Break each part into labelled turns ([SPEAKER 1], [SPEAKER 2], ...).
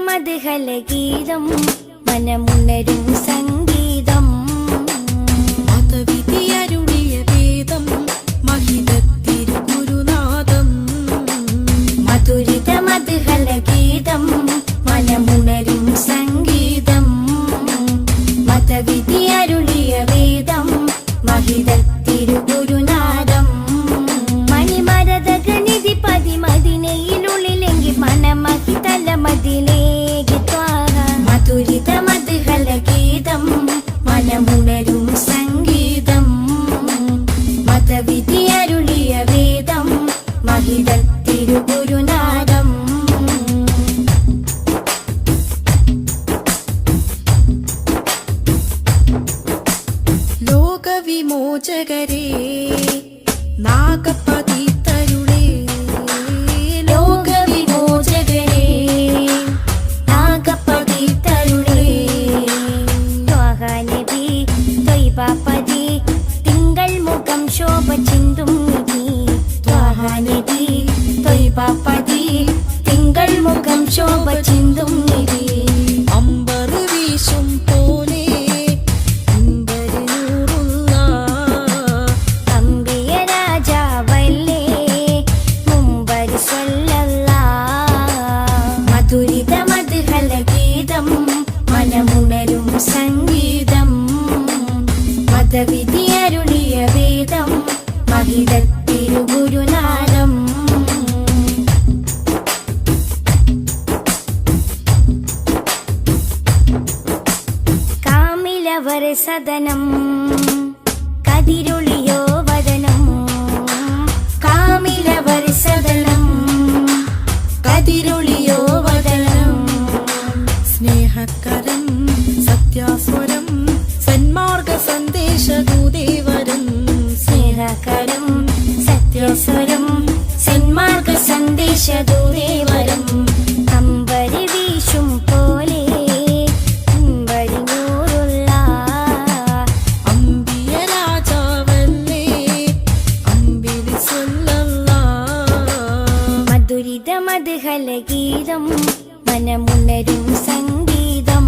[SPEAKER 1] മധുഹലഗീതം മനമുണരും സംഗീതം
[SPEAKER 2] മതവിധിയരുളിയ വേദം മഹിതത്തിരുഗുരുനാഥം
[SPEAKER 1] മധുരിത മധുഹലഗീതം മനമുണരും സംഗീതം മതവിധിയരുളിയ വേദം മഹിതത്തിരുഗുരുനാഥം മണിമരതകനിധി പതിമതിനയിലുള്ളിലെങ്കിൽ മനമഹിതല മതിലേക്ക് ത്വാഹ മധുരിത മധുഹലഗീതം മനമുണരും സംഗീതം മതവിധിയരുളിയ വേദം മഹിതത്തിരുഗുരുനാഥം
[SPEAKER 2] ലോകവിമോചകരേ നാഗപതിതരുളേ
[SPEAKER 1] ലോകവിമോചകരേ നാഗപതിതരുളേ ത്വാഹ നബി ത്വയ്ബപതി തിങ്കൾ മുഖം ശോഭ ചിന്തും നിധി ത്വാഹ നബി ത്വയ്ബപതി തിങ്കൾ മുഖം ശോഭ ചിന്തും നിധി
[SPEAKER 2] അമ്പർ വീശും പോലെ
[SPEAKER 1] അമ്പിയ രാജാവല്ലേ മുമ്പർ സ്വല്ലല്ലാഹ് മധുരിത മധുഹലഗീതം മനമുണരും സംഗീതം മതവിധിയരുളിയ വേദം മഹിതത്തിരുഗുരുനാഥം കാമിലവർ സദനം കതിരൊളിയോ വദനം കാമിലവർ സദനം കതിരൊളിയോ വദനം
[SPEAKER 2] സ്നേഹകരം സത്യാസ്വരം സന്മാർഗ സന്ദേശദൂതേവരം
[SPEAKER 1] സ്നേഹകരം സത്യസ്വരം സന്മാർഗ സന്ദേശദൂതേവരം അമ്പരി വീശും പോലെ അമ്പരിഞ്ഞൂറുള്ള
[SPEAKER 2] അമ്പിയ രാജാവല്ലേ അമ്പിളി സ്വല്ലല്ലാഹ്
[SPEAKER 1] മധുരിത മധുഹലഗീതം മനമുണരും സംഗീതം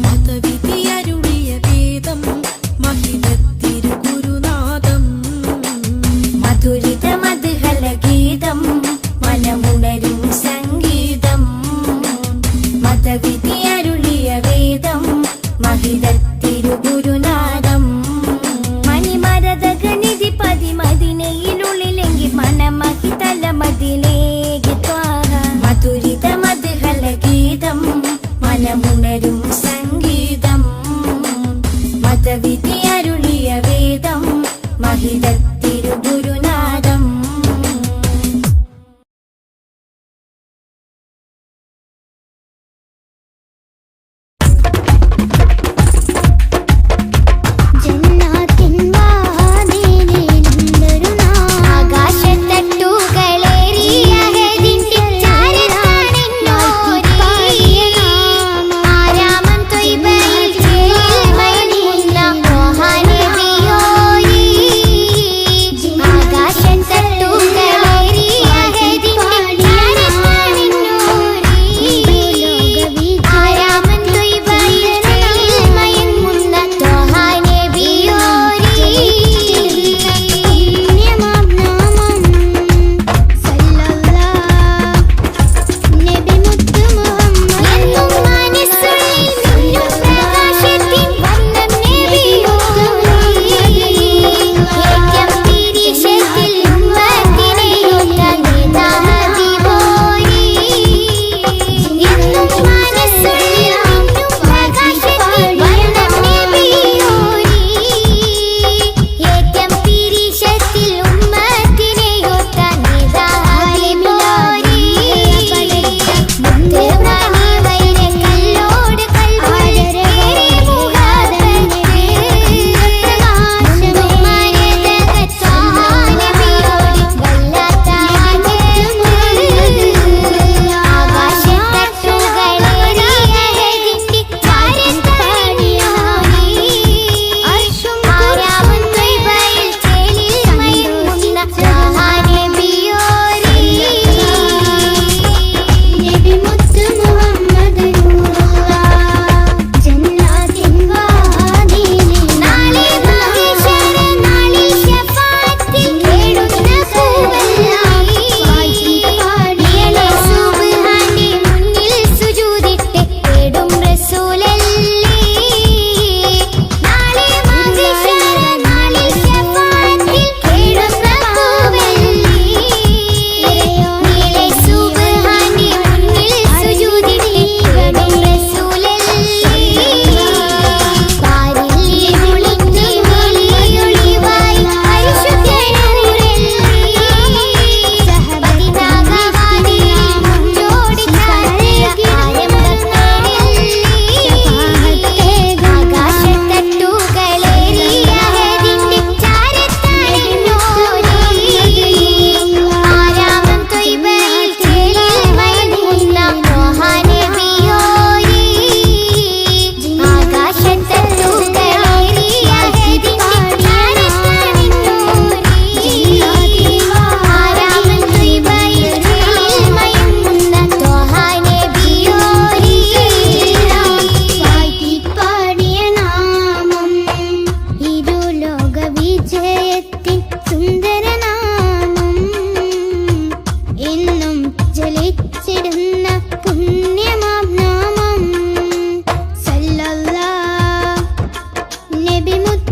[SPEAKER 2] മതവിധിയരുളിയ വേദം മഹിതത്തിരുഗുരുനാഥം
[SPEAKER 1] മധുരിത മധുഹലഗീതം മനമുണരും സംഗീതം മതവിധിയരുളിയ വേദം മഹിതത്തിരുഗുരുനാഥം മണിമരതകനിധി പതിമതിനയിലുള്ളിലെങ്കിൽ മനമഹിതല മതിലേക്ക് ത്വാഹ മധുരിത മധുഹലഗീതം മനമുണരും സംഗീതം മതവിധിയരുളിയ വേദം മഹിതത്തിരുഗുരുനാഥം
[SPEAKER 3] ആരാമം തൊയ്ബയിൽ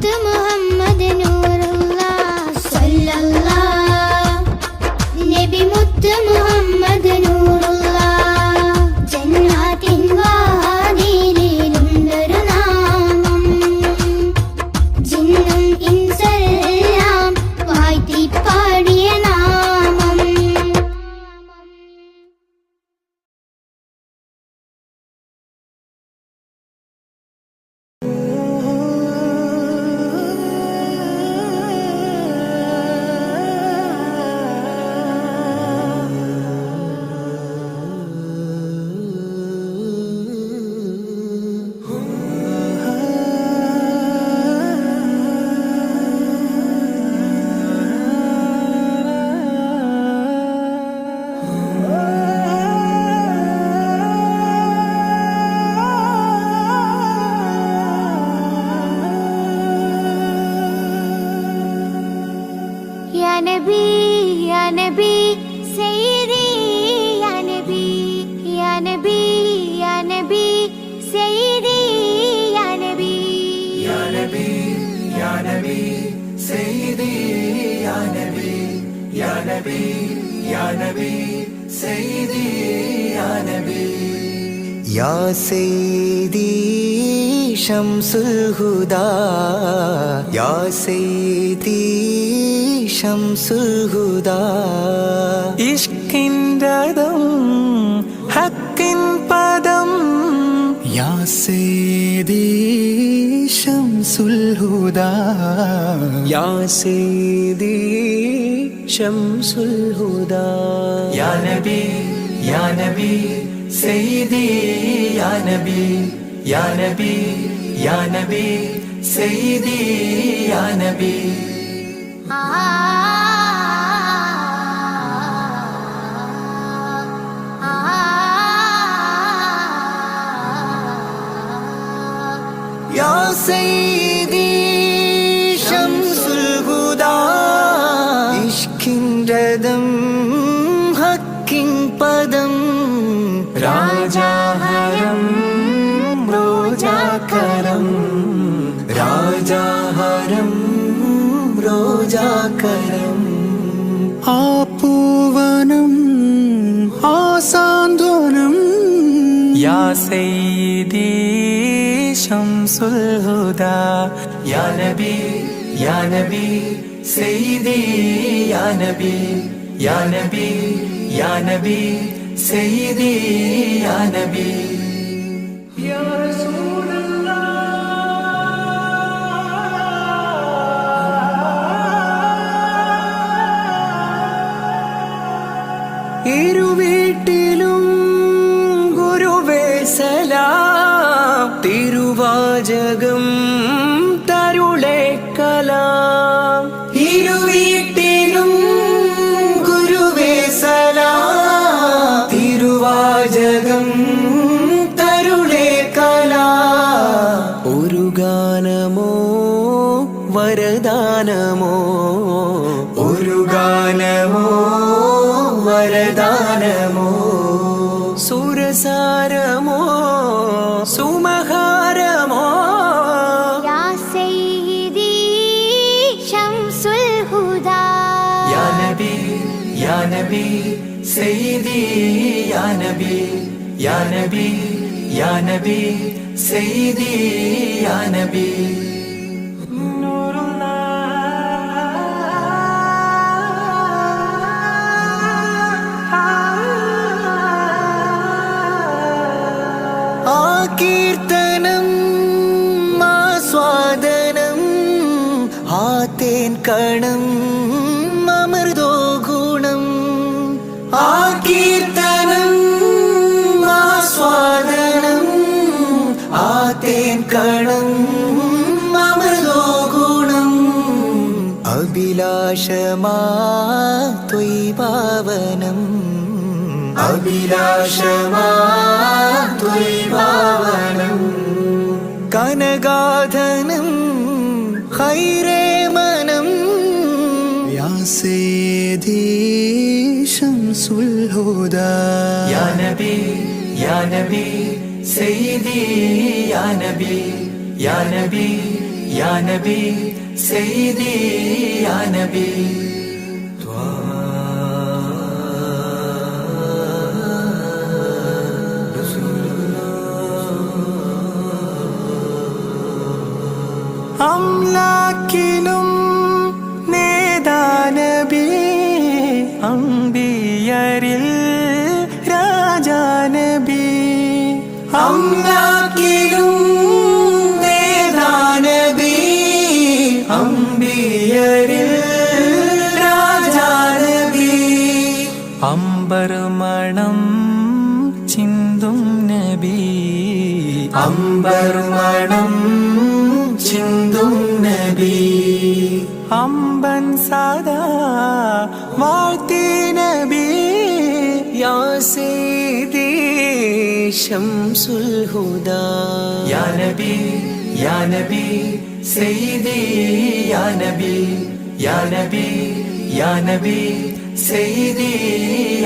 [SPEAKER 1] മുത്ത് മുഹമ്മദ് നൂറുള്ള സ്വല്ലല്ലാഹ് നബി മുത്ത് മുഹമ്മദ് നൂറുള്ള ജന്നാത്തിൻ വാതിലിലുണ്ടൊരു നാമം ജിന്നും ഇൻസെല്ലാം വാഴ്ത്തി പാടിയ നാമം. Ya Nabi, Ya Nabi, Sayyidi, Ya Nabi, Ya Nabi, Ya Nabi, Sayyidi, Ya Nabi.
[SPEAKER 3] Ya Nabi, Ya Nabi, Sayyidi, Ya Nabi, Ya Nabi, Ya Nabi, Sayyidi, Ya Nabi. Ya Sayyidi Shamsul Huda, Ya Sayyidi Shamsul Huda. ഇഷ്കിൻ്റെതും ഹക്കിൻ പദം യാ സയ്യിദി ശംസുൽ ഹുദാ യാ സയ്യിദി ശംസുൽ ഹുദാ. യാ നബി, യാ നബി, സയ്യിദി യാ നബി, യാ നബി, യാ നബി, സയ്യിദി യാ നബി. Ya Seyyidi Şemsul Huda, İşkin redem Hakkin padam, Raja haram Roja karam, Raja haram Roja karam. Apuvanam Asandvanam Ya Seyyidi Şamsul Huda. Ya Nabi, Ya Nabi, Sayyidi Ya Nabi, Ya Nabi, Ya Nabi, Sayyidi Ya Nabi. Ya Resulallah. ഇരുവീട്ടിലും ഗുരുവേ സലാം തിരുവാചകം തരുളേ കലാം. ഇരുവീട്ടിലും ഗുരുവേ സലാം തിരുവാചകം തരുളേ കലാം. ഒരു ഗാനമോ വരദാനമോ, ഒരു ഗാനമോ വരദാനമോ, സുരസാരമോ സുമഹാരമോ.
[SPEAKER 1] Ya Sayyidi Shamsul Huda.
[SPEAKER 3] Ya Nabi, Ya Nabi, Sayyidi Ya Nabi, Ya Nabi, Ya Nabi, Sayyidi Ya Nabi. കീർത്തനം ആസ്വാദനം ആതേൻ കണം അമൃതോ ഗുണം. ആ കീർത്തനം ആസ്വാദനം ആതേൻ കണം അമൃതോ ഗുണം. അഭിലാഷമാ ത്വൈപാവനം, അഭിലാഷമാ ത്വൈപാവനം. കനകാധനം ഖൈരേ മനം. യാ സയ്യിദി ശംസുൽ ഹുദാ. യാ നബി, യാ നബി, സയ്യിദി യാ നബി, യാ നബി, या नबी सैयदी या नबी അംലാക്കിലും നേദാനബി അംബിയരിൽ രാജാനബി അംലാക്കിലും നേദാനബി അംബിയരിൽ രാജാനബി അംബർമണം ചിന്തും നബി അംബർമണം ചിന്തും നബി അമ്പൻ സദാ വാഴ്ത്തി നബി യാ സയ്യിദി ശംസുൽ ഹുദാ യാ നബി യാ നബി സയ്യിദി യാ നബി യാ നബി യാ നബി സയ്യിദി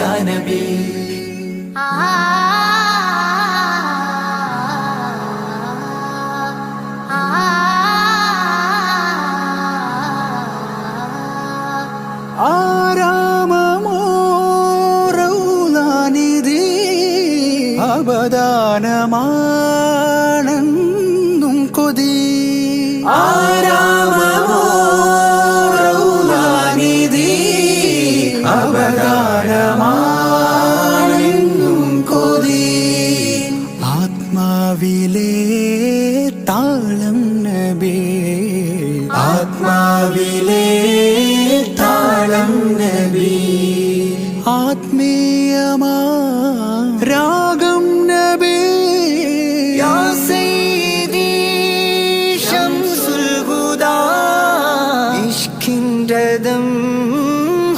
[SPEAKER 3] യാ നബി ആരാമമോറൗലാനിധി അവദാനമാണെന്നും കൊതി ആരാമമോറൗലാനിധി അവദാനമാണെന്നും കൊതി ആത്മാവിലെ താളം നബി ആത്മാവിലെ താളം നബി ആത്മീയമാ രാഗം നബി യാ സയ്യിദി ശംസുൽ ഹുദാ ഇഷ്കിൻ രഥം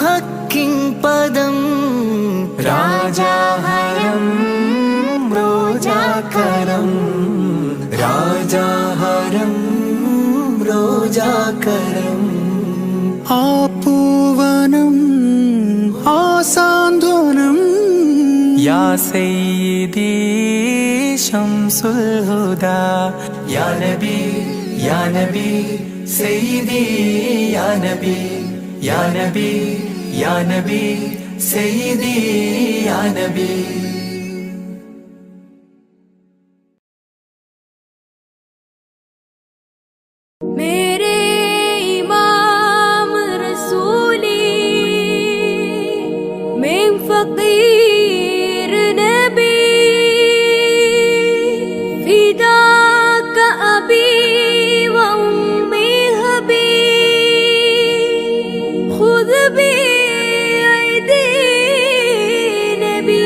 [SPEAKER 3] ഹക്കിൻ പദം രാജാഹരം റോജാകരം രാജാഹരം റോജാകരം ആ പൂവനം ആ സാന്ത്വനം യാ സയ്യിദി ശംസുൽ ഹുദാ യാ നബി യാ നബി സയ്യിദി യാ നബി യാ നബി യാ നബി സയ്യിദി യാ നബി
[SPEAKER 1] मेरे इमाम रसूली मैं फकीर नबी फिदा का अबी व उम्मी हबी खुद भी ऐदी नबी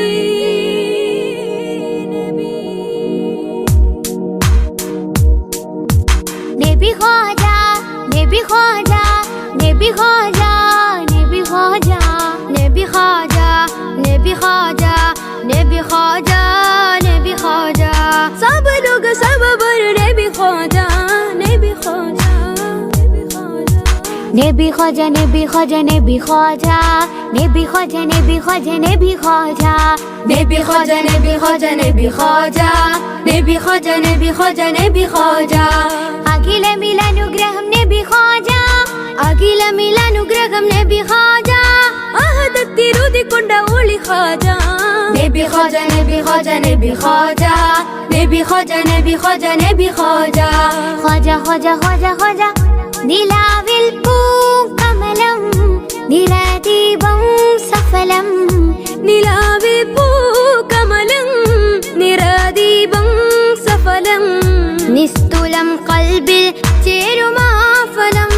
[SPEAKER 1] नबी ख्वाजा नबी ख्वाजा नबी ख्वाजा नबी ख्वाजा नबी ख्वाजा नबी ख्वाजा नबी ख्वाजा नबी ख्वाजा सब लोग सब बर नबी ख्वाजा नबी ख्वाजा नबी ख्वाजा नबी ख्वाजा नबी ख्वाजा नबी ख्वाजा नबी ख्वाजा नबी ख्वाजा नबी ख्वाजा नबी ख्वाजा नबी ख्वाजा नबी ख्वाजा नबी ख्वाजा नबी ख्वाजा अखिल मिलानुग्रहम नबी ख्वाजा अखिल मिलानुग्रहम नबी ख्वाजा आहदत्तिरुदि कोंड ओळि ख्वाजा नबी ख्वाजा नबी ख्वाजा नबी ख्वाजा नबी ख्वाजा नबी ख्वाजा नबी ख्वाजा ख्वाजा ख्वाजा ख्वाजा ख्वाजा നിലാവിൽ പൂക്കമലം നിറദീപം സഫലം നിലാവിൽ പൂക്കമലം നിറദീപം സഫലം നിസ്തുലം കൽബിൽ ചേരുമാ ഫലം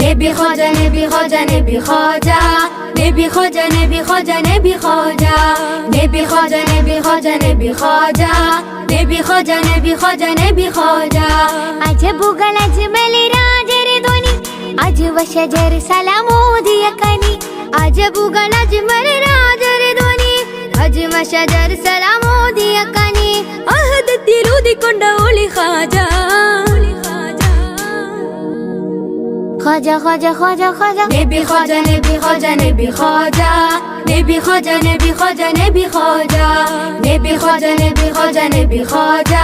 [SPEAKER 1] നബി ഖാജ നബി ഖാജ നബി ഖാജ നബി ഖാജ നബി ഖാജ നബി ഖാജ നബി ഖാജ നബി ഖാജ നബി ഖാജ നബി ഖാജ നബി ഖാജ നബി ഖാജ അജബുകൾ അജ്മലി രാജരധ്വനി അജ്വ ശജർ സലാമോദിയ കനി അജബുകൾ അജ്മലി രാജരധ്വനി അജ്വ ശജർ സലാമോദിയ കനി അഹദത്തിലൂതിക്കൊണ്ട ഒളി ഖാജ ख्वाजा ख्वाजा ख्वाजा ख्वाजा नबी ख्वाजा नबी ख्वाजा नबी ख्वाजा नबी ख्वाजा नबी ख्वाजा नबी ख्वाजा नबी ख्वाजा नबी ख्वाजा नबी ख्वाजा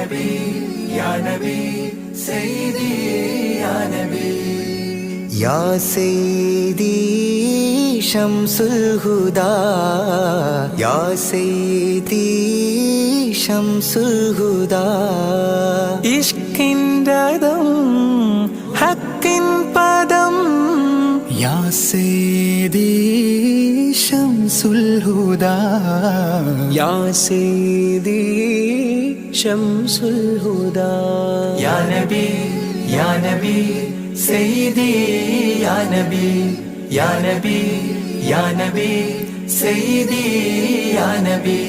[SPEAKER 3] നബി യാ നബി സയ്യിദി യാ നബി യാ സയ്യിദി ശംസുൽ ഹുദാ യാ സയ്യിദി ശംസുൽ ഹുദാ ഇഷ്കിൻറദം ഹക്കിൻ പദം യാ സയ്യിദി ശംസുൽ ഹുദാ യാ സയ്യിദി ശംസുൽ ഹുദാ യാ നബി യാ നബി സയ്യിദി യാ നബി യാ നബി യാ നബി സയ്യിദി യാ നബി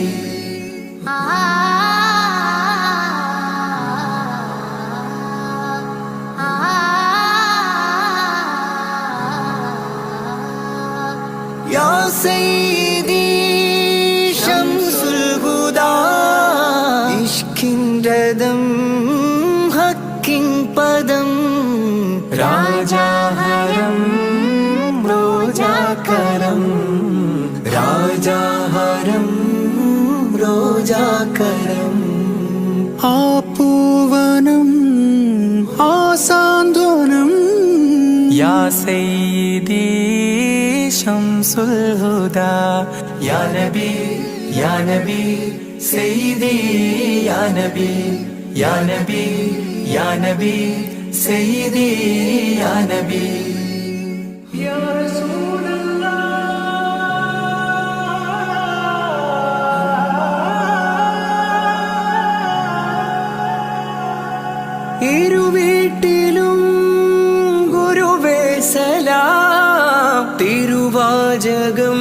[SPEAKER 3] യാ സയ്യിദി ശംസുൽ ഹുദാ ഇഷ്കിൻറദം ഹക്കിൻ പദം രാജാഹരം റോജാകരം രാജാഹരം റോജാകരം ആ പൂവനം ആ സാന്ത്വനം യാ സയ്യിദി ശംസുൽ ഹുദാ യാ നബി യാ നബി സയ്യിദി യാ നബി യാ നബി യാ നബി സയ്യിദി യാ നബി യാ ഇരുവീട്ടിലും ഗുരുവേ സലാം തിരുവാചകം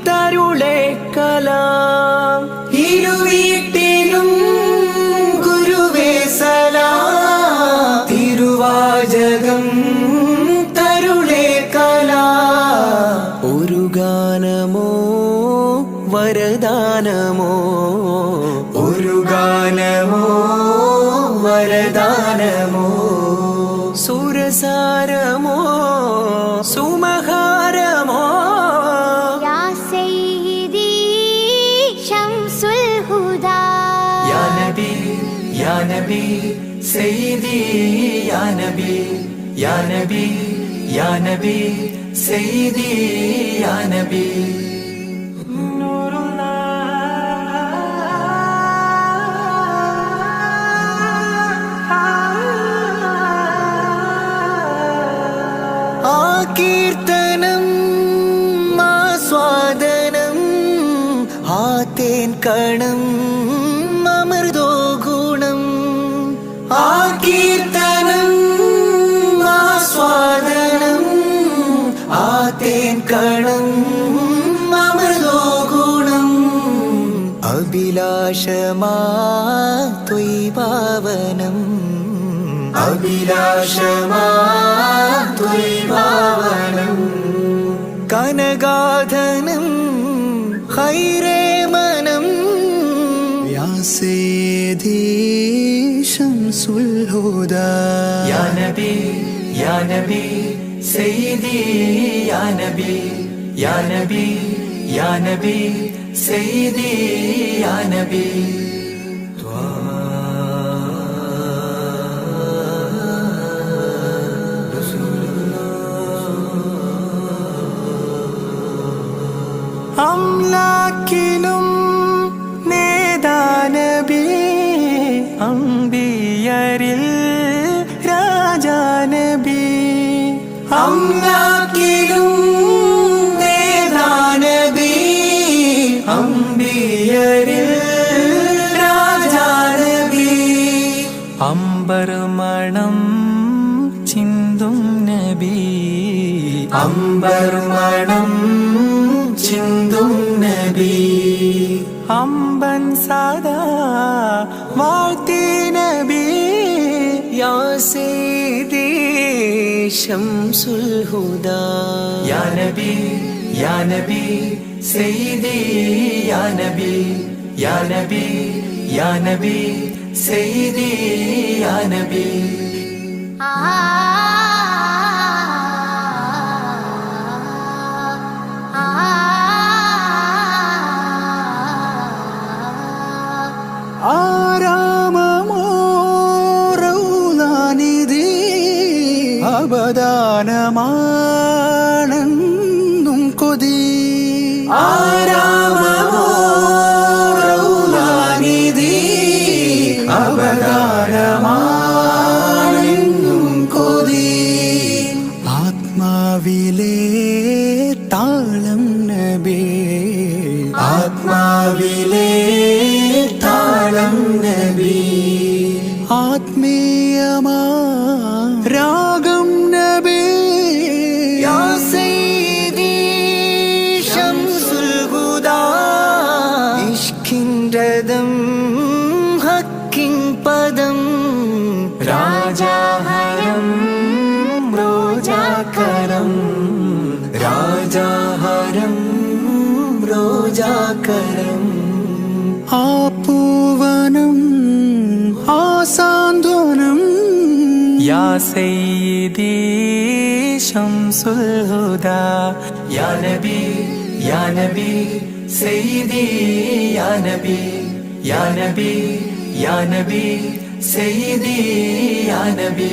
[SPEAKER 3] തരുളേ കലാം ഇരുവീട്ടിലും ഗുരുവേ സലാം തിരുവാചകം തരുളേ കലാം ഒരു ഗാനമോ വരദാനമോ ഒരു ഗാനമോ വരദാനമോ സുരസാരമോ സുമഹാരമോ
[SPEAKER 1] യാ സയ്യിദി ശംസുൽ ഹുദാ
[SPEAKER 3] യാ നബി യാ നബി സയ്യിദി യാ നബി യാ നബി യാ നബി സയ്യിദി യാ നബി കീർത്തനം ആസ്വാദനം ആതേൻ കണം അമൃതോ ഗുണം ആ കീർത്തനം ആസ്വാദനം ആതേൻ കണം അമൃതോ ഗുണം അഭിലാഷമാ ത്വൈഭാവനം അഭിലാഷമാ ത്വൈഭാവനം കനകാധനം ഖൈരേ മനം യാ സയ്യിദി ശംസുൽ ഹുദാ യാ നബി യാ നബി സയ്യിദി യാ നബി യാ നബി യാ നബി സയ്യിദി യാ നബി അംലാക്കിലും നേദാനബി അംബിയരിൽ രാജാനബി അംലാക്കിലും നേദാനബി അംബിയരിൽ രാജാനബി അംബർ മണം ചിന്തും നബി അംബർ മണം ചിന്തും നബി അമ്പൻ സദാ വാഴ്ത്തി നബി യാ സയ്യിദി ശംസുൽ ഹുദാ യാ നബി യാ നബി സയ്യിദി യാ നബി യാ നബി യാ നബി സയ്യിദി യാ നബി ആരാമ അവദാനമാണെന്നും കൊതി ആരാമമോ റൗളാനിധി അവദാനമാണെന്നും കൊതി ആത്മാവിലെ താളം നബി ആത്മാവിലെ താളം നബി ആത്മീയമാ രാഗം നബി യാ സയ്യിദി ശംസുൽ ഹുദാ ഇഷ്കിൻ രദം ഹക്കിൻ പദം രാജാഹരം റോജാകരം രാജാഹരം റോജാകരം ആ പൂവനം ആ സാന്ത്വനം യാ സയ്യിദി ശംസുൽ ഹുദാ യാ നബി യാ നബി സയ്യിദി യാ നബി യാ നബി യാ നബി സയ്യിദി യാ നബി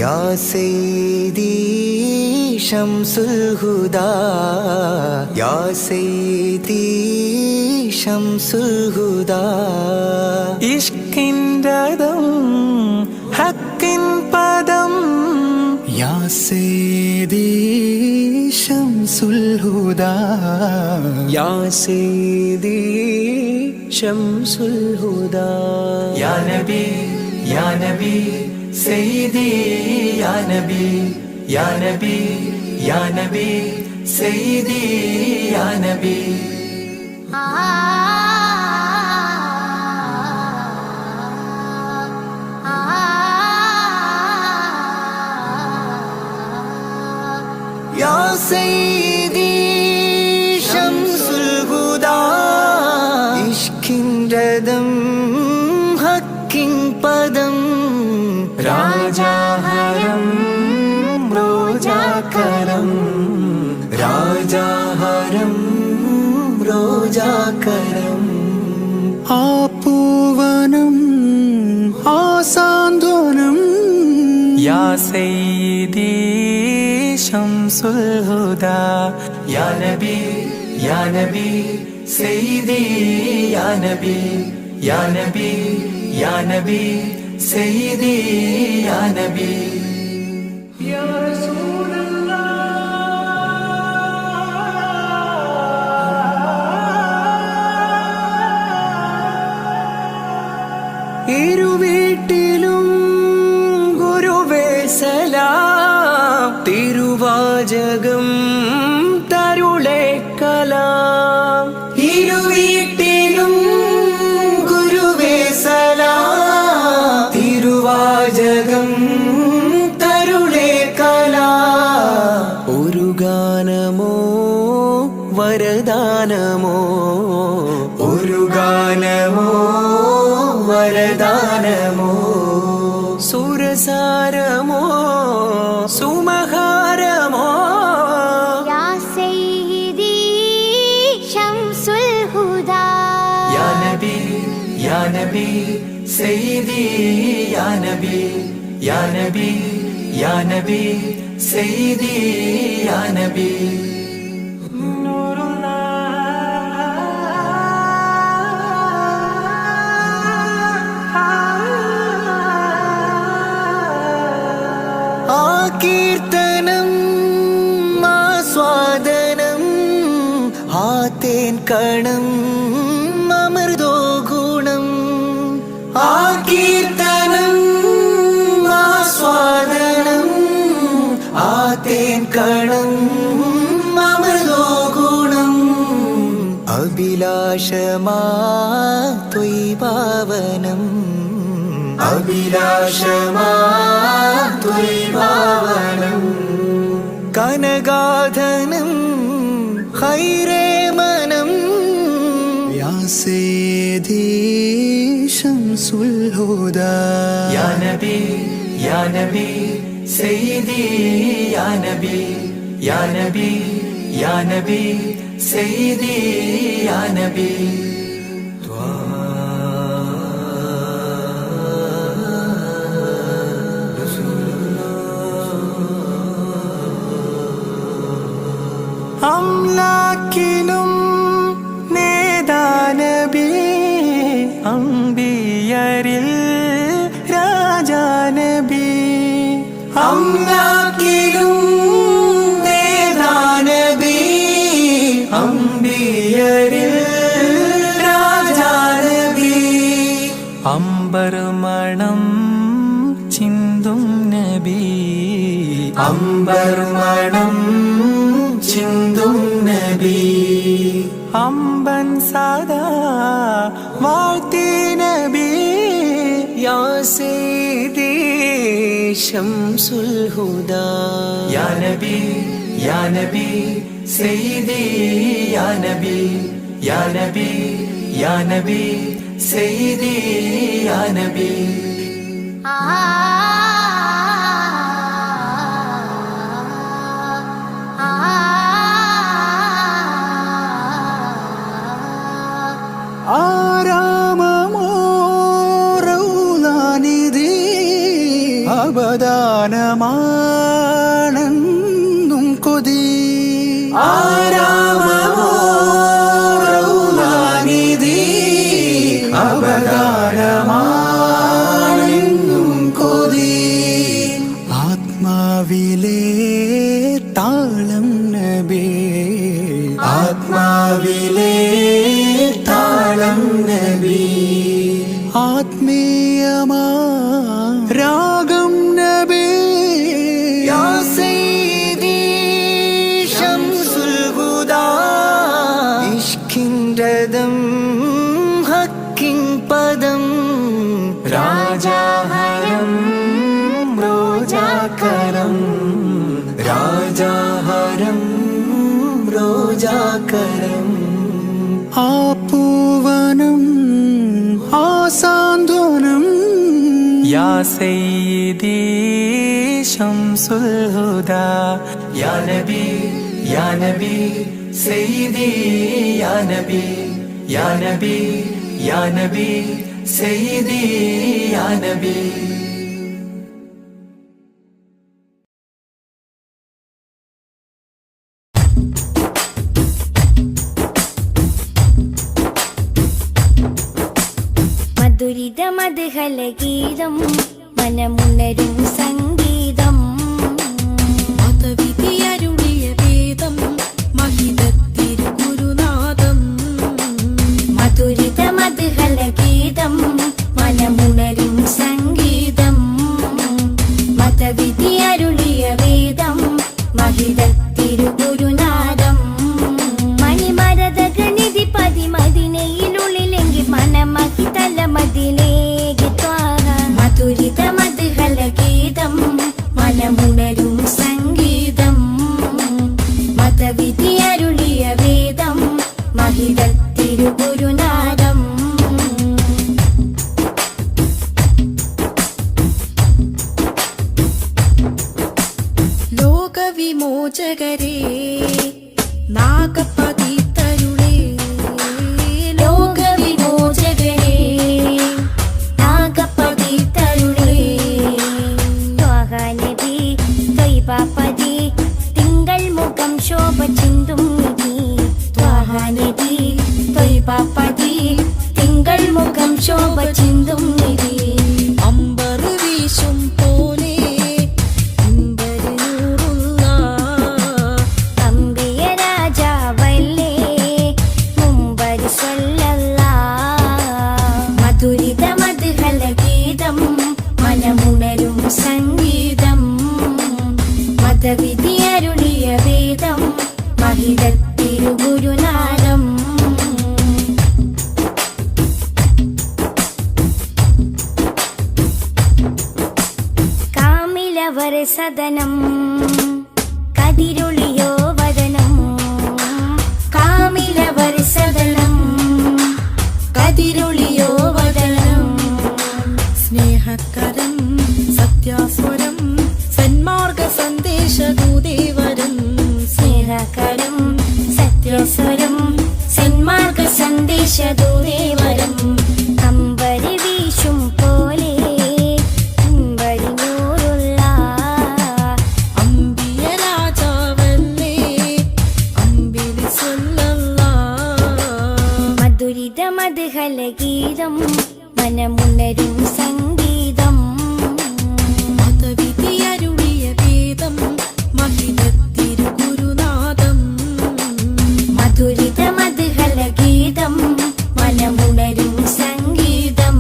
[SPEAKER 3] യാ സയ്യിദി ശംസുൽ ഹുദാ യാ സയ്യിദി ശംസുൽ ഹുദാ ഇഷ്കിൻ രദം ഹക്കിൻ പദം യാ സയ്യിദി ശംസുൽ ഹുദാ യാ സയ്യിദി ശംസുൽ ഹുദാ യാ നബി യാ നബി സയ്യിദി യാ നബി യാ നബി യാ നബി സയ്യിദി യാ നബി യാ സയ്യിദി ശംസുൽ ഹുദാ ഇഷ്കിൻ രദം ഹക്കിൻ പദം രാജാഹരം റോജാകരം രാജാഹരം റോജാകരം ആ പൂവനം ആ സാന്ത്വനം യാ സയ്യിദി ശംസുൽ ഹുദാ യാ നബി യാ നബി സയ്യിദി യാ നബി യാ നബി യാ നബി സയ്യിദി യാ നബി യാ ഇരുവീട്ടിലും ഗുരുവേ സലാം തിരുവാചകം തരുളേ കലാം ഇരുവീട്ടിലും ഗുരുവേ സലാം തിരുവാചകം തരുളേ കലാം ഒരു ഗാനമോ വരദാനമോ ഒരു ഗാനമോ വരദാനമോ സുരസാരമോ സുമഹാരമോ
[SPEAKER 1] യാ സയ്യിദി ശംസുൽ ഹുദാ
[SPEAKER 3] യാ നബി യാ നബി സയ്യിദി യാ നബി യാ നബി യാ നബി സയ്യിദി യാ നബി കണം അമൃതോ ഗുണം ആ കീർത്തനം ആസ്വാദനം ആ തേൻ കണം അമൃതോ ഗുണം അഭിലാഷമാ ത്വൈഭാവനം അഭിലാഷമാ ത്വൈഭാവനം കനകാധനം ഖൈറേ മനം യാ സയ്യിദി ശംസുൽ ഹുദാ യാ നബി യാ നബി സയ്യിദി യാ നബി യാ നബി യാ നബി സയ്യിദി യാ നബി അംലാക്കിനും നേദാനബി അംബിയരിൽ രാജാനബി അംലാക്കിനും നേദാനബി അംബിയരിൽ രാജാനബി അംബർ മണം ചിന്തും നബി അംബർ മണം ചിന്തും നബി അമ്പൻ സദാ വാഴ്ത്തി നബി യാ സയ്യിദി ശംസുൽ ഹുദാ യാ നബി യാ നബി സയ്യിദി യാ നബി യാ നബി യാ നബി സയ്യിദി യാ നബി അവദാനമാണെന്നും കൊതി ആരാമോറൗലാനിധി അവദാനമാണെന്നും കൊതി ആത്മാവിലെ താളം നബി ആത്മാവിലെ താളം നബി ആത്മീയമാ രാഗം നബി യാ സയ്യിദി ശംസുൽ ഹുദാ ഇഷ്കിൻ രഥം ഹക്കിൻ പദം രാജാഹരം റോജാകരം രാജാഹരം റോജാകരം ആ പൂവനം ആ സാന്ത്വനം യാ സയ്യിദി ശംസുൽ ഹുദാ യാ നബി യാ നബി സയ്യിദി യാ നബി യാ നബി യാ നബി സയ്യിദി യാ നബി
[SPEAKER 1] മധുരിത മധുഹല ഗീതം മനമുണരും സംഗീതം
[SPEAKER 2] മതവിധിയരുളിയ വേദം മഹിതത്തിരുഗുരുനാഥം
[SPEAKER 1] മധുരിത മധുഹല ഗീതം മനമുണരും സംഗീതം മതവിധി അരുളിയ വേദം മഹിതത്തിരുഗുരുനാഥം മണിമരത ഗണിതി പതിമതിനയിലുള്ളിലെങ്കിൽ മനമഹിതല മതിലേക്ക് ത്വാഹ മധുരിത മധുഹല ഗീതം മനമുണരും സംഗീതം മതവിധി അരുളിയ വേദം മഹിതത്തിരുഗുരുനാഥം
[SPEAKER 2] ലോകവിമോചകരേ നാഗപതിതരുളേ
[SPEAKER 1] ലോകവിമോചകരേ നാഗപതിതരുളേ ത്വാഹ നബി ത്വയ്ബപതി തിങ്കൾ മുഖം ശോഭ ചിന്തും നിധി ത്വാഹ നബി ത്വയ്ബപതി തിങ്കൾ മുഖം ശോഭ ചിന്തും നിധി
[SPEAKER 2] അമ്പർ വീശും പോലെ
[SPEAKER 1] അമ്പിയ രാജാവ മതവിധിയരുളിയ വേദം മഹിതത്തിരുഗുരുനാഥം. കാമിലവർ സദനം കതിരൊളിയോ വദനം. കാമിലവർ സദനം കതിരൊളിയോ വദനം.
[SPEAKER 4] സ്നേഹകരം സത്യാസ്വരം സന്മാർഗ സന്ദേശദൂതേവരം.
[SPEAKER 1] സ്നേഹകരം സത്യസ്വരം സന്മാർഗ സന്ദേശദൂതേവരം. അമ്പരി വീശും പോലെ അമ്പരിനൂറുള്ള
[SPEAKER 4] അമ്പിയ രാജാവല്ലേ അമ്പിളി സ്വല്ലല്ലാഹ്.
[SPEAKER 1] മധുരിത മധുഹല ഗീതം മനമുണരും സംഗീതം.
[SPEAKER 4] മതവിധിയരുളിയ വേദം മഹിതത്തിരുഗുരുനാഥം.
[SPEAKER 1] മധുരിത മധുഹല ഗീതം മനമുണരും സംഗീതം.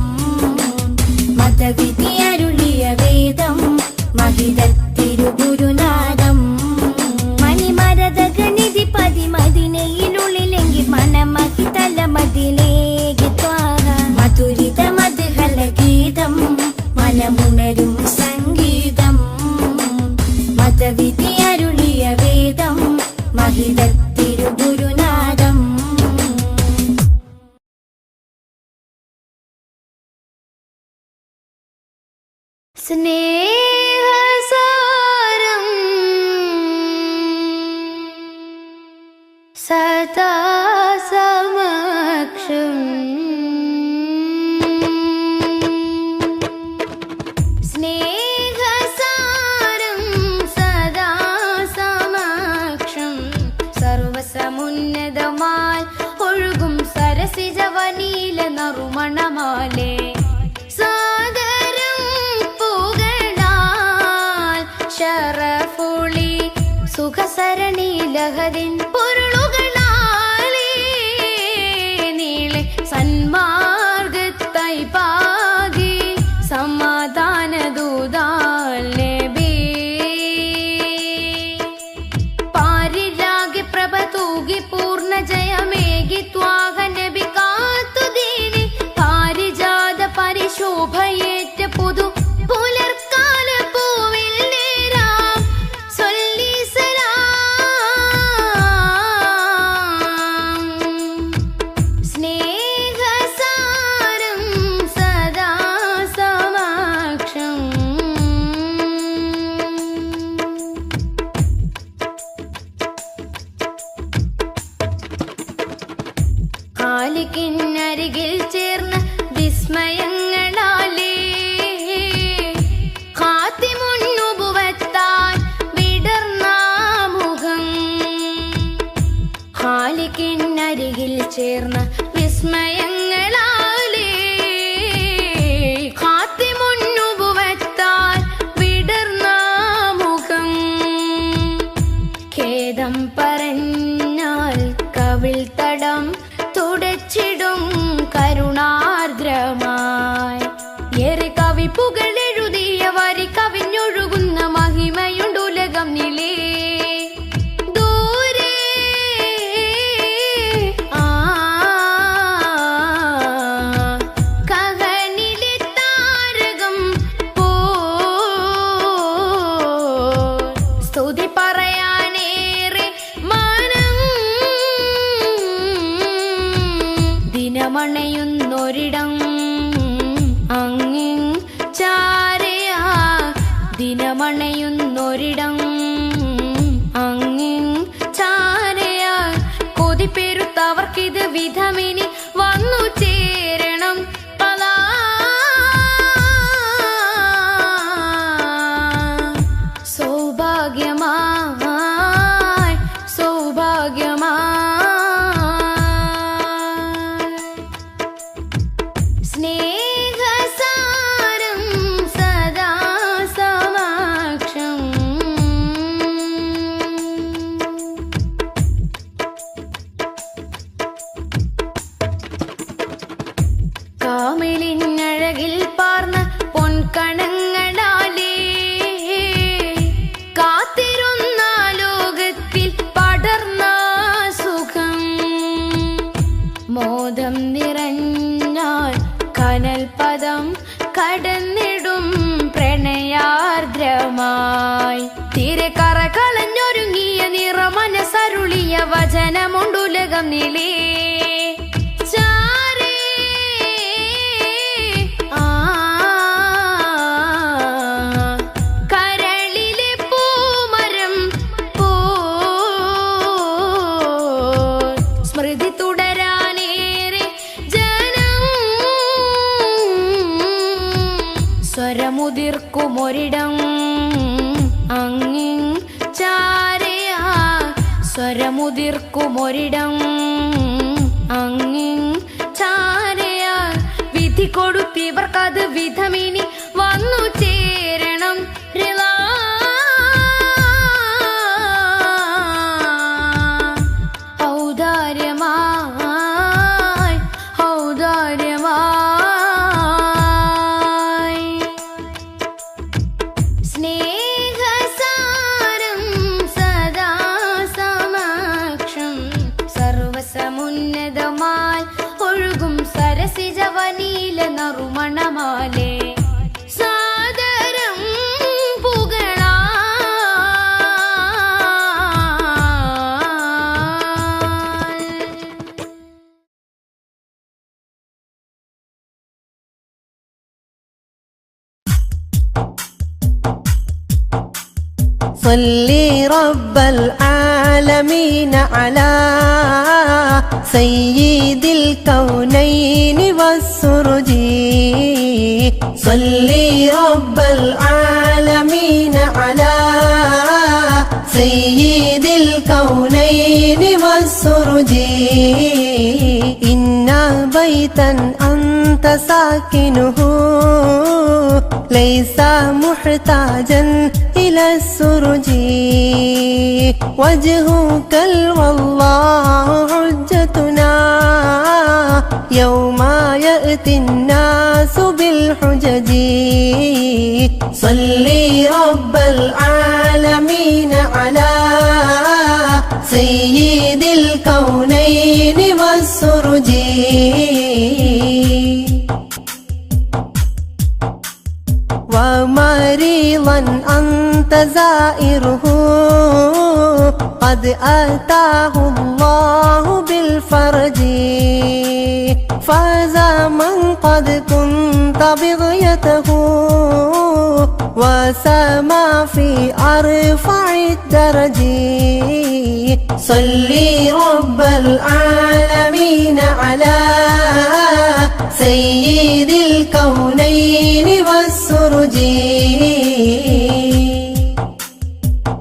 [SPEAKER 1] മതവിധി അരുളിയ വേദം മഹിതത്തിരുഗുരുനാഥം. മണിമരതകനിധി പതിമതിനയിലുള്ളിലെങ്കിൽ മനമഹിതല മതിലേക്ക് ത്വാഹ. മധുരിത മധുഹല ഗീതം മനമുണരും സംഗീതം. മതവിധി അരുളിയ വേദം മഹിതത്തിരുഗുരുനാഥം. സ്നേഹസാരം സദാ സമക്ഷം. സ്നേഹസാരം സദാ സമക്ഷം. സർവസമുന്നതമായി ഒഴുകും സരസിജവനീല നറുമണമാലേ. സാദരം പുകഴാൽ ശറഫുളി സുഖസരണി ലഹരിൻ പൊരുളുകളാലേ. നീളെ സന്മാർഗത്തായി പാകി സമാധാന ദൂതാൽ നബി. പാരിരാഗി പ്രഭ തൂകി പൂർണ്ണ ജയമേകി ത്വാഹ നബി കാത്തുദീനി. പാരിജാത പരിശോഭയേറ്റ പുതു പുലർക്കാല പൂവിൽ നേരാം സ്വല്ലി സലാം. സ്നേഹസാരം സദാ സമക്ഷം. ഖാലിഖിനരികിൽ ചേർന്ന വിസ്മയങ്ങളാലേ. ഖാതിമുൻ നുബുവത്താൽ വിടർന്ന മുഖം. ഖാലിഖിനരികിൽ ചേർന്ന വിസ്മയങ്ങളാലേ. ഖാതിമുൻ നുബുവത്താൽ വിടർന്ന മുഖം. ഖേദം പറഞ്ഞാൽ കവിൾ തടം തുടച്ചിടും കരുണാർദ്രമായി. ഏറെ കവി പുകളെഴുതിയ വരി കവിഞ്ഞൊഴുകുന്ന മഹിമയുണ്ടുലകം നിലേ. ദൂരെ കഹനിലെ താരകം പോ സ്തുതി പറയാനേറെ മാനം. ദിനമണയുന്നൊരിടം അങ്ങിങ്ങ പദം കടന്നിടും പ്രണയാർദ്രമായി തീരെ കറ കളഞ്ഞൊരുങ്ങിയ നിറമനസരുളിയ വചനമുണ്ടുലകം നിലേ ചാരേ കരളിലെ പൂമരം പോ സ്മൃതി തുടരാനേറെ ജനം സ്വരമുതിർക്കുമൊരിടം അങ്ങിങ് ചാരയാ സ്വരമുതിർക്കുമൊരിടം അങ്ങിങ് ചാരയാ വിധി കൊടുത്തിവർക്കത് വിധമിനി വന്നു ചേരണം റിളാ ഔദാര്യമായി ഔദാര്യമായി സ്നേഹസാരം സദാ സമക്ഷം സർവസമുന്നതമായി ഒഴുകും സരസിജവനീല നറുമണമാലേ സാദരം പുകളാ
[SPEAKER 5] صلي رب العالمين على سيد الكونين والسرج صلي رب العالمين على سيد الكونين والسرج إن بيتا أنت ساكنه ليس محتاجا إلى السرج وجهك والله حجتنا يوم يأتي الناس بالحجج صلي رب العالمين على سيد الكونين والسرج ومريضا أنت زائره قد أتاه الله بالفرج فاز من قد كنت بغيته وسما في أرفع الدرج صلي رب العالمين على سيد الكونين والسرج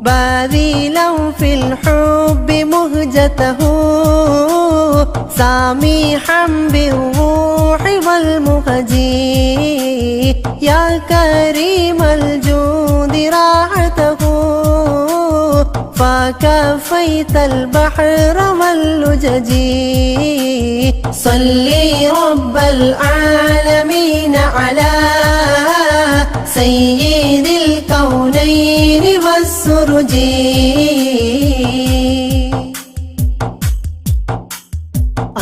[SPEAKER 5] باذلا في الحب مهجته سامحا بالروح والمهج يا كريم الجود راحته فكفيت البحر واللجج صلي رب العالمين على سيد الكونين والسرج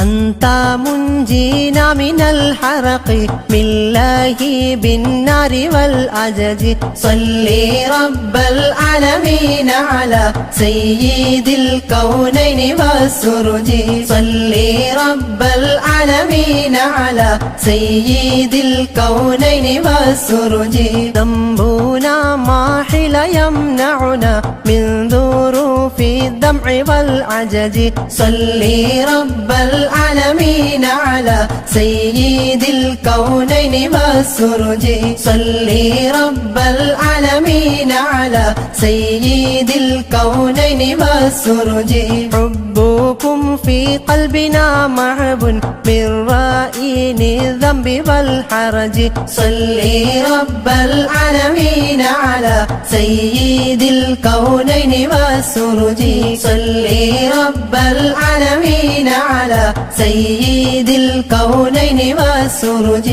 [SPEAKER 5] أنت منجينا من الحرق من الله بالنار والأجج صلي رب العالمين على سيد الكونين والسرج صلي رب العالمين على سيد الكونين والسرج ذنبنا ماحل يمنعنا من ظروف الدمع والعجج صلي رب العالمين على سيد الكونين والسرج صلي رب العالمين على سيد الكونين والسرج حبكم في قلبنا محب من رائن الذنب والحرج صلي رب العالمين على سيد الكونين والسرج صلي رب العالمين على سيد الكونين والسرج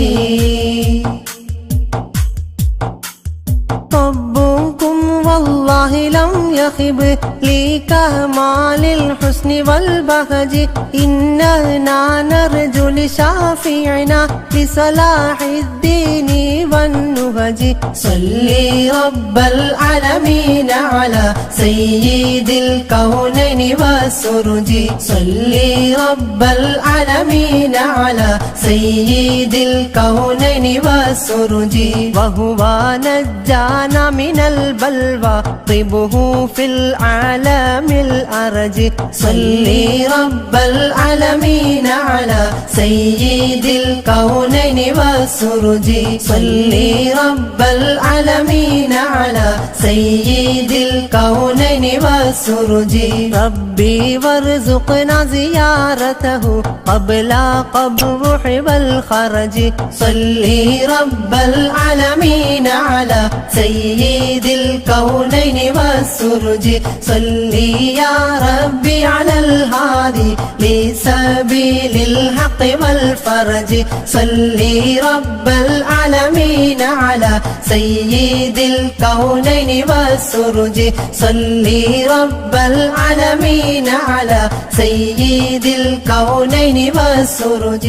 [SPEAKER 5] ربكم والله لم يخب لكمال الحسن والبهج إننا نرجو لشافعنا لصلاح الدين والنهج صلي رب العالمين على سيد الكونين والسرج صلي رب العالمين على سيد الكونين والسرج وهو نجانا من البلوى طبه في العالم الأرج صلي رب العالمين على سيد الكونين والسرج صلي رب العالمين على سيد الكونين والسرج ربي وارزقنا زيارته قبل قبض والخرج صلي رب العالمين على سيد الكونين والسرج صلي يا ربي على الهادي لسبيل الحق والفرج صلي رب العالمين على سيد الكونين والسرج صلي رب العالمين على سيد الكونين والسرج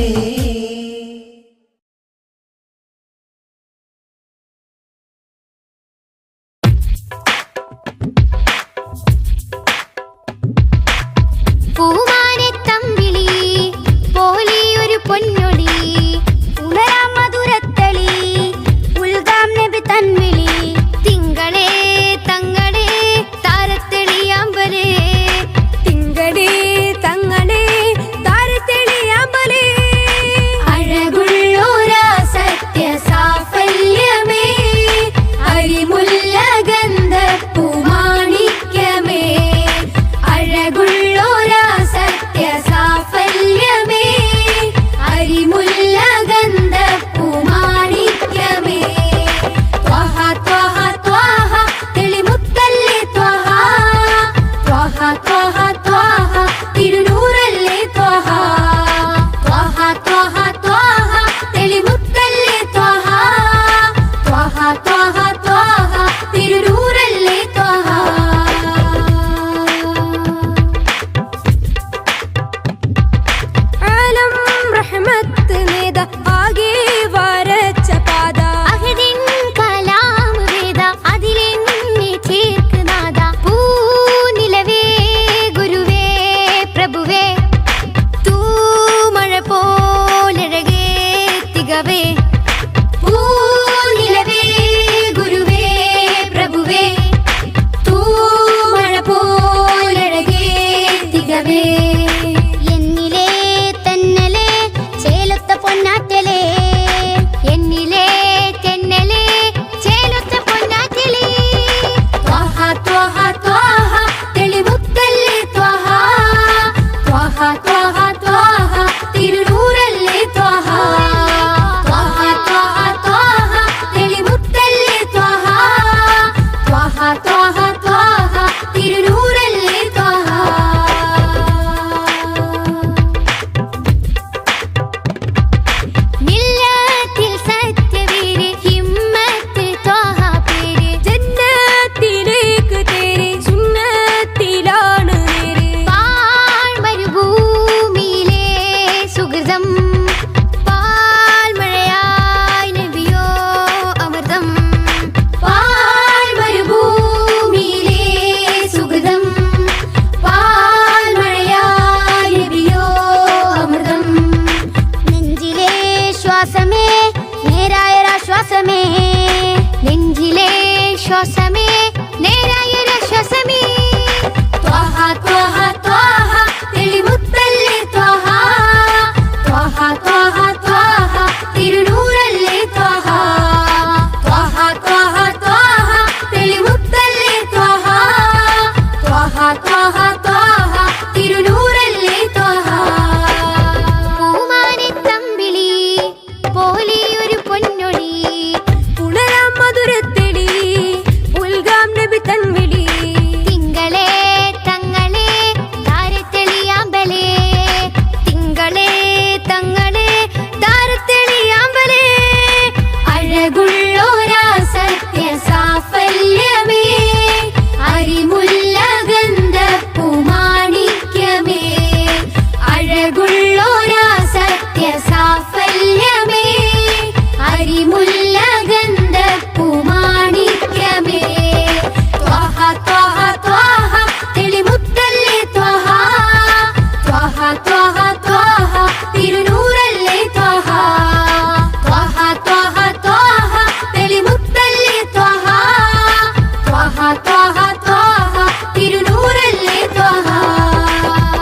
[SPEAKER 1] പൂമാനത്തമ്പിളി പോലെയൊരു പൊന്നൊളി ഉണരാം മധുരത്തളി ഉൾഗാം നബി തൻവിളി തിങ്കളേ തങ്ങളെ താരത്തെളിയാമ്പലേ
[SPEAKER 2] തിങ്കളേ തങ്ങളെ താരത്തെളിയാമ്പലേ
[SPEAKER 1] അഴകുള്ളോര സത്യ സാഫല്യമേ അരിമുല്ല ഗന്ധ പൂമാണിക്യമേ അഴകുള്ളോര സത്യ സാഫല്യമേ അരിമുല്ല ഗന്ധ പൂമാണിക്യമേ ത്വഹ ത്വഹ ത്വഹ തെളിമുത്തല്ലേ ത്വഹ ത്വഹ ത്വഹ ത്വഹ തിരുനൂറല്ലേ ത്വഹ ത്വഹ ത്വഹ ത്വഹ തെളിമുത്തല്ലേ ത്വഹ ത്വഹ ത്വഹ ത്വഹ തിരുനൂറല്ലേ ത്വഹ
[SPEAKER 2] ആലം റഹ്മത്ത് നേത ആകെ വരച്ച പാത
[SPEAKER 1] അഹദിൻ കലാം വേദ അതിലെന്നെ ചേർക്കുനാഥ പൂനിലവേ ഗുരുവേ പ്രഭുവേ തൂമഴ പോലഴകേ തികവേ പൂനിലവേ ഗുരുവേ പ്രഭുവേ തൂമഴ പോലഴകേ തികവേ എന്നിലേ തന്നലേ ചേലൊത്ത പൊന്നാറ്റലേ എന്നിലേ തെന്നലേ ചേലൊത്ത പൊന്നാറ്റലേ ത്വഹ ത്വഹ ത്വഹ തെളിമുത്തല്ലേ ത്വഹ ത്വഹ ത്വഹ ത്വഹ തിരുനൂറല്ലേ ത്വഹ ത്വഹ ത്വഹ ത്വഹ തെളിമുത്തല്ലേ ത്വഹ ത്വഹ ത്വഹ ത്വഹ തിരുനൂറല്ലേ ത്വഹ മില്ലത്തിൽ സത്യവീര് ഹിമ്മത്ത് ത്വഹ പേര്
[SPEAKER 2] ജന്നത്തിലേക്ക് തേരെ സുന്നത്തിലാണ് നേരെ
[SPEAKER 1] പാഴ്മരുഭൂമിയിലെ സുഹൃതം പാൽമഴയായി നബിയോ അമൃതം പാഴ്മരുഭൂമിയിലെ സുഹൃതം പാൽമഴയായി നബിയോ അമൃതം നെഞ്ചിലെ ശ്വാസമേ നേരായൊരാശ്വാസമേ നെഞ്ചിലെ ശ്വാസമേ നേരായൊരാശ്വാസമേ ത്വഹ ത്വഹ ത്വഹ തെളിമുത്തല്ലേ ത്വഹ ത്വഹ ത്വഹ ത്വഹ തിരുനൂറല്ലേ ത്വഹ ത്വഹ ത്വഹ ത്വഹ തെളിമുത്തല്ലേ ത്വഹ ത്വഹ ത്വഹ ത്വഹ തിരുനൂറല്ലേ ത്വഹ പൂമാനത്തമ്പിളി പോലെയൊരു പൊന്നൊളി
[SPEAKER 2] ഉണരാം മധുരത്തെളി ഉൽഗാം നബി തൻവിളി
[SPEAKER 1] തിങ്കളേ തങ്ങളെ താരത്തെളിയാമ്പലേ മുല്ലഗന്ധപ്പൂമാണിക്യമേ ത്വഹ ത്വഹ ത്വഹ തെളിമുത്തല്ലേ ത്വഹ ത്വഹ ത്വഹ ത്വഹ തിരുനൂറല്ലേ ത്വഹ ത്വഹ ത്വഹ ത്വഹ തെളിമുത്തല്ലേ ത്വഹ ത്വഹ ത്വഹ ത്വഹ തിരുനൂറല്ലേ ത്വഹ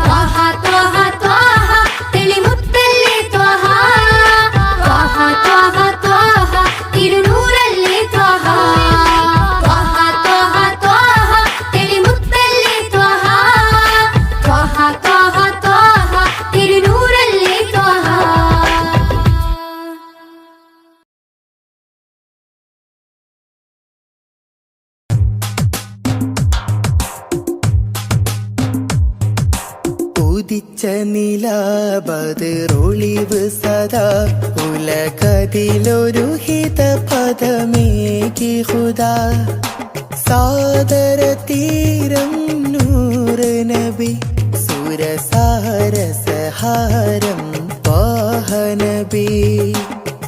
[SPEAKER 1] ത്വഹ ത്വഹ ത്വഹ തെളിമുത്തല്ലേ ത്വഹ ത്വഹ ത്വഹ ത്വഹ തിരുനൂറല്ലേ ത്വഹ ത്വഹ ത്വഹ ത്വഹ തെളിമുത്തല്ലേ ത്വഹ ത്വഹ ത്വഹ ത്വഹ തിരുനൂറല്ലേ ത്വഹ.
[SPEAKER 3] ഉദിച്ച നിലാബദറൊളിവ് സദാ ഉലകതിലൊരു ഹിതപദമേകി ഖുദാ സാദര തീരം നൂറ് നബി സുരസാര സഹാരം ത്വാഹ നബി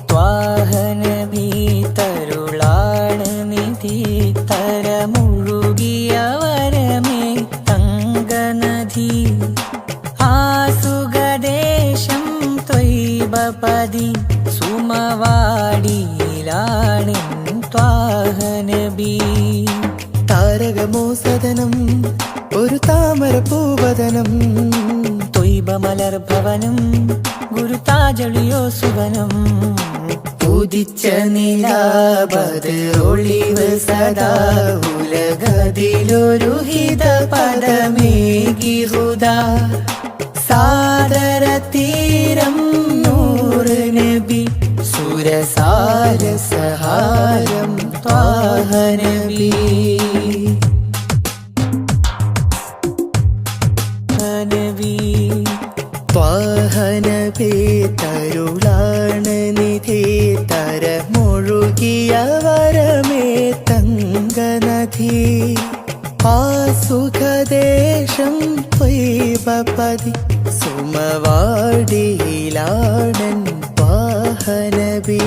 [SPEAKER 3] ത്വാഹ നബി തരുളാണ് നിധി തരമുഴുകിയ വരമേ തങ്കനദി ആസുഖദേശം ത്വയ്ബപതി സുമവാടിയിലാണ് ത്വാഹ നബി താരകമോ സദനം ഒരു താമര പൂവദനം ത്വയ്ബമലർ ഭവനം ഗുരുതാജളിയോ സുവനം ഉദിച്ച നിലാബദറൊളിവ് സദാ ഉലകതിലൊരു ഹിതപദമേകി ഖുദാ സാദര തീരം നൂറ് നബി സുരസാര സഹാരം ത്വാഹ നബി നബി ത്വാഹ നബി തരുളാണ് നിധി തരമൊഴുകിയ വരമേ തങ്കനദി ആസുഖദേശം ത്വയ്ബപതി സുമവാടിയിലാണൻ ത്വാഹ നബി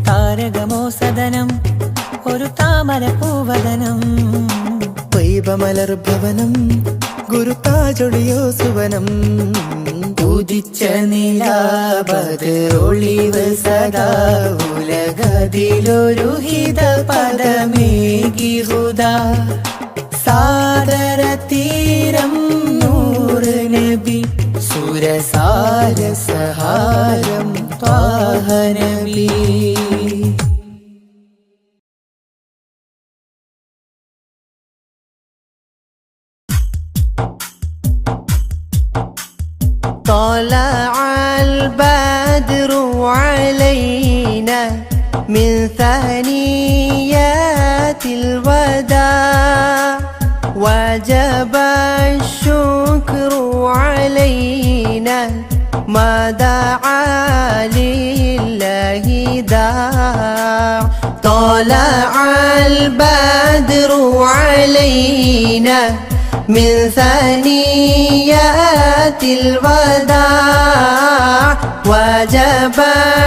[SPEAKER 3] താരകമോ സദനം ഒരു താമര പൂവദനം ത്വയ്ബമലർ ഭവനം ഗുരുതാജൊളിയോ സുവനം ഉദിച്ച നിലാബദറൊളിവ് സദാ ഉലകതിലൊരു ഹിതപദമേകി ഖുദാ സാദര തീരം നൂറ് നബി സുരസാര സഹാരം ത്വാഹ നബി
[SPEAKER 5] طلع البدر علينا من ثنيات الوداع وجب الشكر علينا ما دعا لله داع طلع البدر علينا من ثنيات الوداع وجب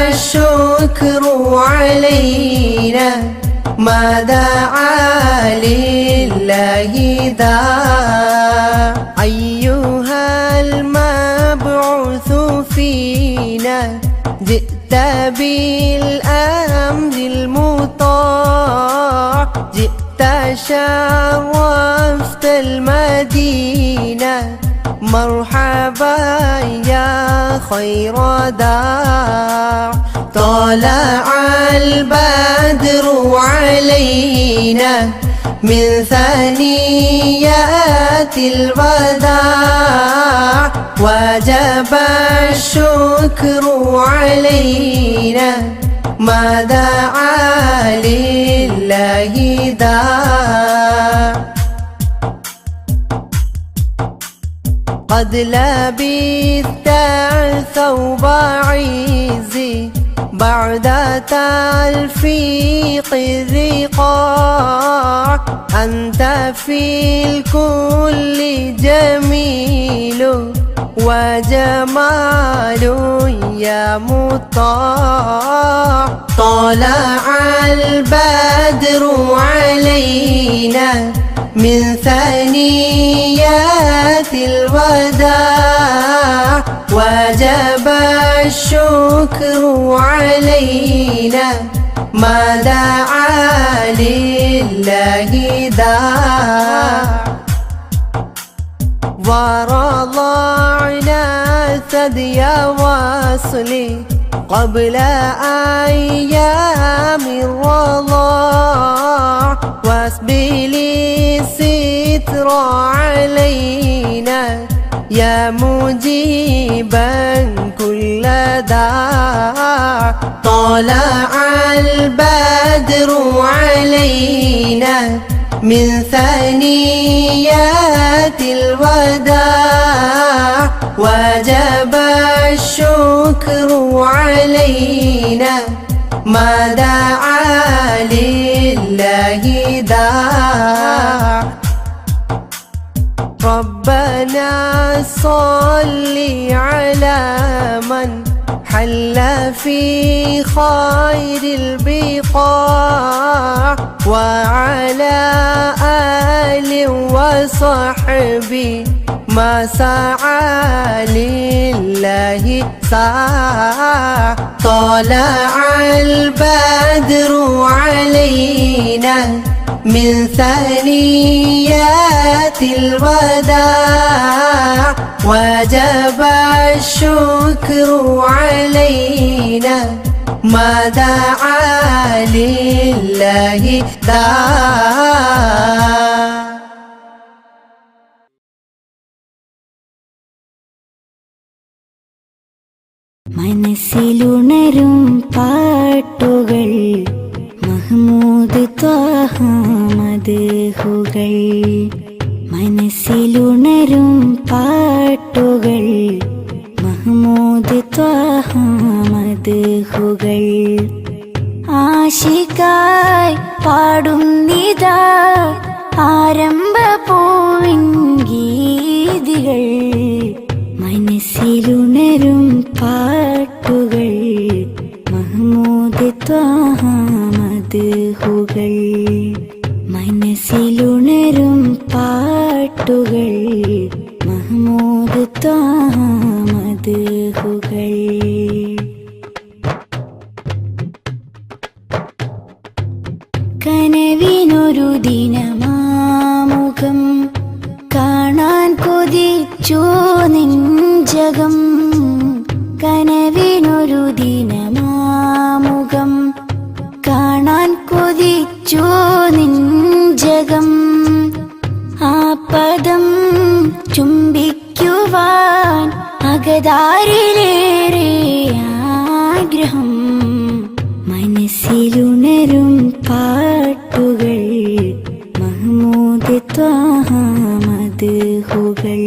[SPEAKER 5] الشكر علينا ما دعا لله داع أيها المبعوث فينا جئت بالأمر المطاع جئت شرفت المدينة مرحبا يا خير داع طلع البدر علينا من ثنيات الوداع وجب الشكر علينا ما دعا لله داع قد لبثت ثوب عزي بعد تلفيق الرقاع أنت في الكل جميل وجمال يا مطاع طلع البدر علينا من ثنيات الوداع وجب الشكر علينا ما دعا لله داع ورضعنا ثدي وصلي قبل أيام الرضاع واسبل الستر علينا يا مجيبا كل داع طلع البدر علينا من ثنيات الوداع وجب الشكر علينا ما دعا لله داع ربنا صل على من حل في خير البقاع وعلى آل وصحبه ما سعى لله ساع طلع البدر علينا من ثنيات الوداع وجب الشكر علينا ما دعا لله داع
[SPEAKER 1] മനസ്സിലുണരും പാട്ടുകൾ മഹ്മൂദ് ത്വാഹ മദ്ഹുകൾ മനസ്സിലുണരും പാട്ടുകൾ മഹ്മൂദ് ത്വാഹ മദ്ഹുകൾ ആശിക്കായി പാടുന്നിതാ ആരംഭ പൂവിൻ ഗീതികൾ മനസ്സിലുണരും പാട്ടുകൾ മഹ്മൂദ് ത്വാഹ മദ്ഹുകൾ മനസ്സിലുണരും പാട്ടുകൾ മഹ്മൂദ് ത്വാഹ മദ്ഹുകൾ കനവിനൊരു ദിനമാമുഖം കാണാൻ കൊതിച്ചു നെഞ്ചകം കനവിനൊരു ദിനമാമുഖം കാണാൻ കൊതിച്ചു നെഞ്ചകം ആ പദം ചുംബിക്കുവാൻ അകതാരിലേറെ ആഗ്രഹം മനസ്സിലുണരും പാട്ടുകൾ മഹ്മൂദ് ത്വാഹ മദ്ഹുകൾ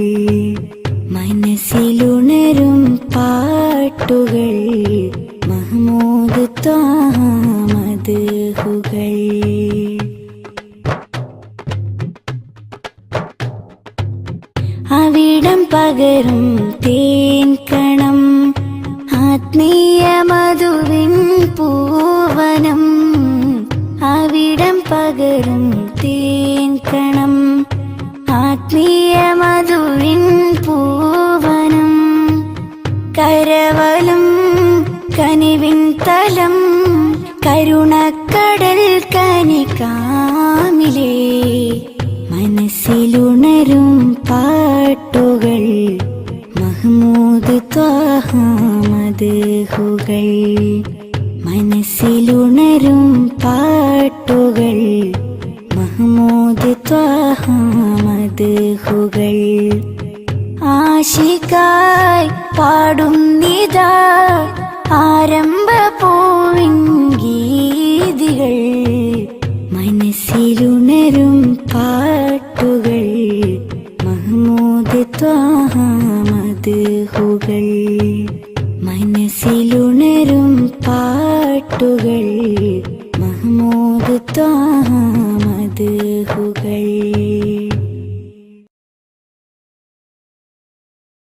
[SPEAKER 1] മനസ്സിലുണരും പാട്ടുകൾ മഹ്മൂദ് ത്വാഹ മദ്ഹുകൾ അവിടം പകരും തേൻ കണം ആത്മീയ മധുവിൻ പൂവനം അവിടം പകരും തേൻ കണം ആത്മീയ മധുവിൻ പൂവനം കരവലം കനിവിൻ തലം കരുണക്കടൽ കനികാമിലേ മനസ്സിലുണരും പാട്ടുകൾ മഹ്മൂദ് ത്വാഹ മദ്ഹുകൾ മനസ്സിലുണരും പാട്ടുകൾ മഹ്മൂദ് ത്വാഹ മദ്ഹുകൾ ആശിക്കായി പാടുന്നിതാ ആരംഭ പൂവിൻ ഗീതികൾ മനസ്സിലുണരും പാട്ടുകൾ മഹ്മൂദ് ത്വാഹ മദ്ഹുകൾ മനസ്സിലുണരും പാട്ടുകൾ മഹ്മൂദ് ത്വാഹ മദ്ഹുകൾ